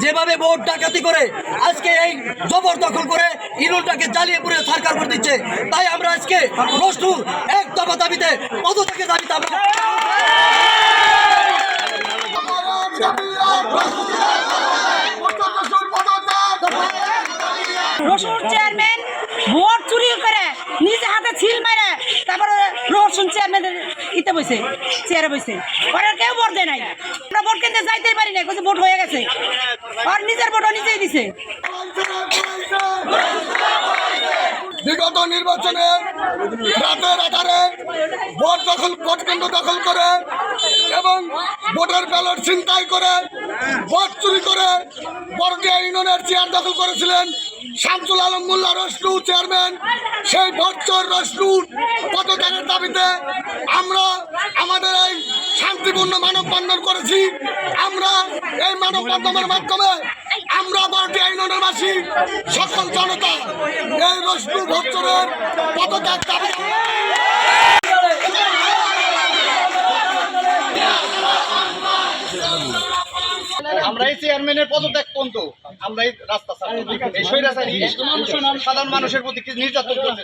যেভাবে ভোট ডাকাতি করে আজকে এই জবরদখল করে ইনুলটাকে জ্বালিয়ে পুড়ে সরকার করে দিচ্ছে, তাই আমরা আজকে রসুন এক দফা দাবিতে পদত্যাগের দাবিতে আমরা রসুন চেয়ারম্যান ভোট চুরি করে নিজে হাতে ছিল মেরে তারপরে রসুন চেয়ারম্যানের ইতে বসে চেয়ারে বসে ওরা কেউ ভোট দেয় নাই। আমরা ভোট কেন্দ্রে যাইতেই পারি না, ভোট হয়ে গেছে আর নিজের ভোটও নিজেই দিছে। বিগত নির্বাচনে রাতের আধারে ভোট কেন্দ্র দখল করে এবং ভোটার ব্যালট ছিনতাই করে ভোট চুরি করে বড়দিয়া ইউনিয়নের চেয়ার দখল করেছিলেন শামসুল আলম মোল্লা রসলু চেয়ারম্যান। সেই ভোটচোর রসলু পদত্যাগের দাবিতে আমরা আমাদের এই শান্তিপূর্ণ মানববন্ধন করেছি। আমরা এই মানববন্ধনের মাধ্যমে আমরা বড়দিয়া ইউনিয়নের বাসী সকল জনতা এই রসলু ভোটচোরের পদত্যাগ দাবি আমরা এই চেয়ারম্যানের পদত্যাগ পর্যন্ত আমরা এই রাস্তা এই স্বৈরাচারী সাধারণ মানুষের প্রতি কি নির্যাতন করছে।